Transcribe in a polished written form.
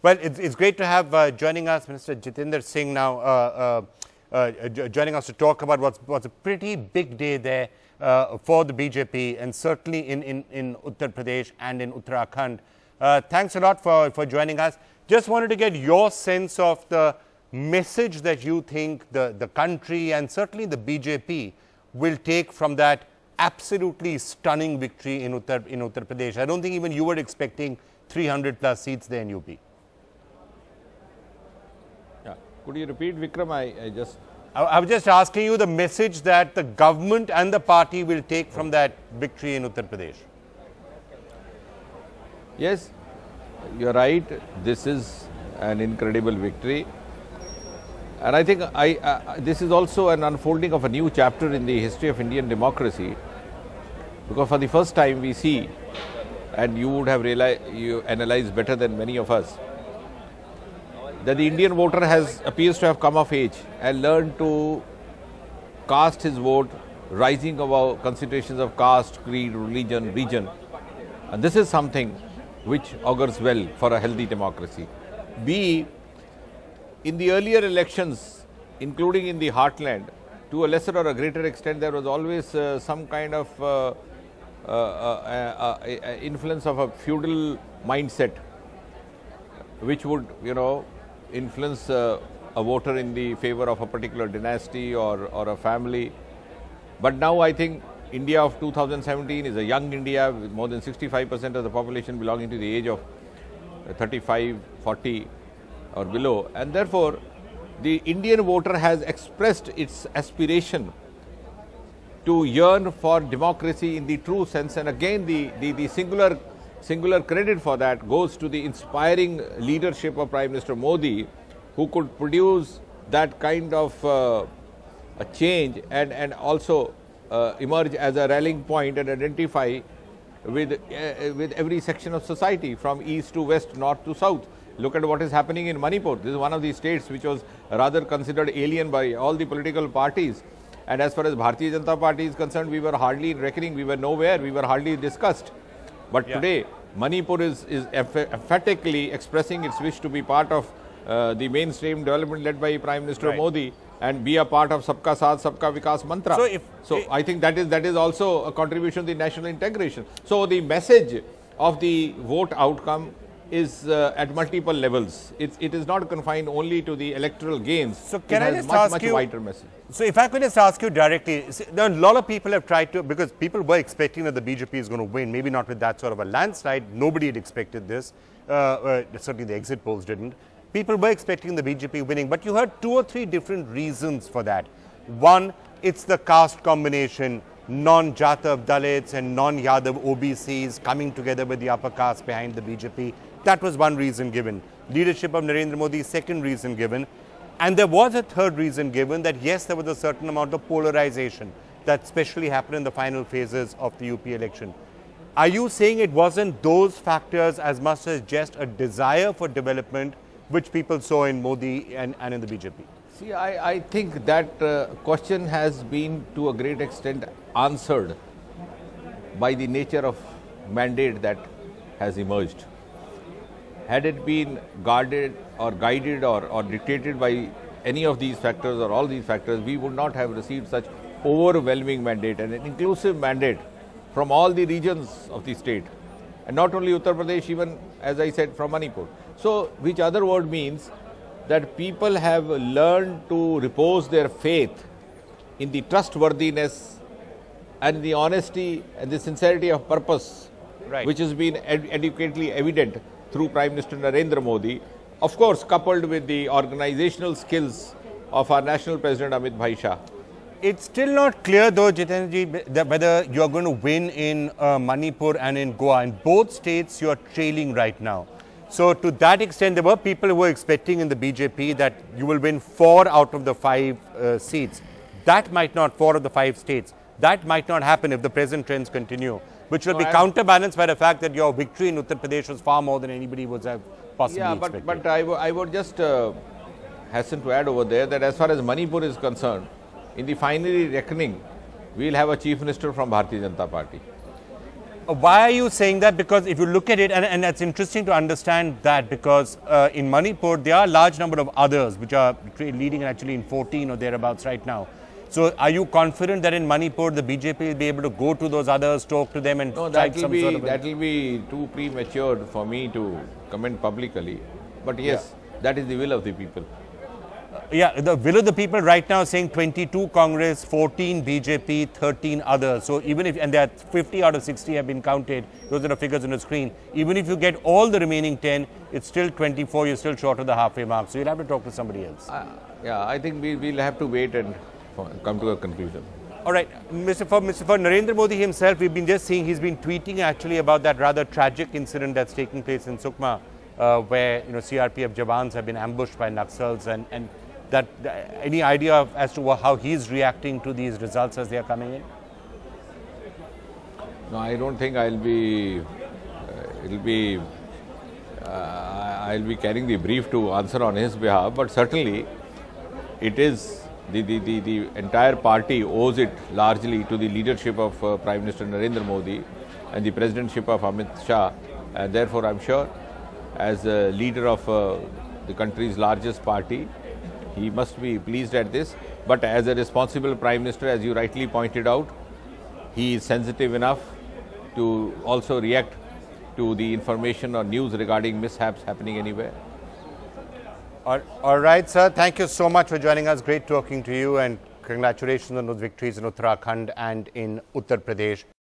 Well, it's great to have joining us Minister Jitendra Singh now, joining us to talk about what's a pretty big day there for the BJP and certainly in Uttar Pradesh and in Uttarakhand. Thanks a lot for joining us. Just wanted to get your sense of the message that you think the country and certainly the BJP will take from that absolutely stunning victory in Uttar Pradesh. I don't think even you were expecting 300 plus seats there in UP. Yeah. Could you repeat, Vikram? I was just asking you the message that the government and the party will take from that victory in Uttar Pradesh. Yes, you're right. This is an incredible victory. And I think this is also an unfolding of a new chapter in the history of Indian democracy. Because for the first time we see, and you would have realized, you analyze better than many of us, that the Indian voter appears to have come of age and learned to cast his vote, rising above considerations of caste, creed, religion, region. And this is something which augurs well for a healthy democracy. B, in the earlier elections, including in the heartland, to a lesser or a greater extent, there was always some kind of influence of a feudal mindset, which would, influence a voter in the favor of a particular dynasty or a family. But now I think India of 2017 is a young India with more than 65% of the population belonging to the age of 35, 40 or below. And therefore, the Indian voter has expressed its aspiration to yearn for democracy in the true sense. And again, the singular credit for that goes to the inspiring leadership of Prime Minister Modi, who could produce that kind of a change and also emerge as a rallying point and identify with every section of society from east to west, north to south. Look at what is happening in Manipur. This is one of the states which was rather considered alien by all the political parties. And as far as Bharatiya Janata Party is concerned, we were hardly reckoning, we were nowhere, we were hardly discussed. But today, Manipur is emphatically expressing its wish to be part of the mainstream development led by Prime Minister Modi and be a part of Sabka Saath, Sabka Vikas mantra. So I think that is also a contribution to the national integration. So the message of the vote outcome is at multiple levels. It is not confined only to the electoral gains. So can I just ask you, wider message. So if I could just ask you directly, there are a lot of people have tried to, because people were expecting that the BJP is going to win, maybe not with that sort of a landslide. Nobody had expected this. Certainly the exit polls didn't. People were expecting the BJP winning, but you heard 2 or 3 different reasons for that. One, it's the caste combination, non-Jatav Dalits and non-Yadav OBCs coming together with the upper caste behind the BJP. That was one reason given. Leadership of Narendra Modi, second reason given. And there was a third reason given, that yes, there was a certain amount of polarization that especially happened in the final phases of the UP election. Are you saying it wasn't those factors as much as just a desire for development which people saw in Modi and in the BJP? See, I think that question has been to a great extent answered by the nature of mandate that has emerged. Had it been guarded or guided or dictated by any of these factors or all these factors, we would not have received such overwhelming mandate and an inclusive mandate from all the regions of the state. And not only Uttar Pradesh, even as I said, from Manipur. So, which other word means that people have learned to repose their faith in the trustworthiness and the honesty and the sincerity of purpose, which has been adequately evident through Prime Minister Narendra Modi, of course coupled with the organizational skills of our National President Amit Bhai Shah. It's still not clear though, Jitendra, whether you are going to win in Manipur and in Goa. In both states, you are trailing right now. So to that extent, there were people who were expecting in the BJP that you will win 4 out of the 5 seats. That might not, 4 of the 5 states. That might not happen if the present trends continue, which will be counterbalanced by the fact that your victory in Uttar Pradesh was far more than anybody would have possibly expected. But I would just hasten to add over there that as far as Manipur is concerned, in the final reckoning, we will have a Chief Minister from Bharatiya Janata Party. Why are you saying that? Because if you look at it, and it's interesting to understand that, because in Manipur, there are a large number of others which are leading actually in 14 or thereabouts right now. So are you confident that in Manipur, the BJP will be able to go to those others, talk to them and that will be too premature for me to comment publicly. But yes, that is the will of the people. Yeah, the will of the people right now saying 22 Congress, 14 BJP, 13 others. So even if, and there are 50 out of 60 have been counted, those are the figures on the screen. Even if you get all the remaining 10, it's still 24, you're still short of the halfway mark. So you'll have to talk to somebody else. Yeah, I think we'll have to wait and come to a conclusion. All right, for Narendra Modi himself, we've been just seeing, he's been tweeting actually about that rather tragic incident that's taking place in Sukma, where CRPF Jawans have been ambushed by Naxals, and that any idea as to how he's reacting to these results as they are coming in? No, I don't think I'll be carrying the brief to answer on his behalf, but certainly it is the entire party owes it largely to the leadership of Prime Minister Narendra Modi and the presidentship of Amit Shah, and therefore I'm sure as a leader of the country's largest party, he must be pleased at this. But as a responsible Prime Minister, as you rightly pointed out, he is sensitive enough to also react to the information or news regarding mishaps happening anywhere. All right, sir. Thank you so much for joining us. Great talking to you, and congratulations on those victories in Uttarakhand and in Uttar Pradesh.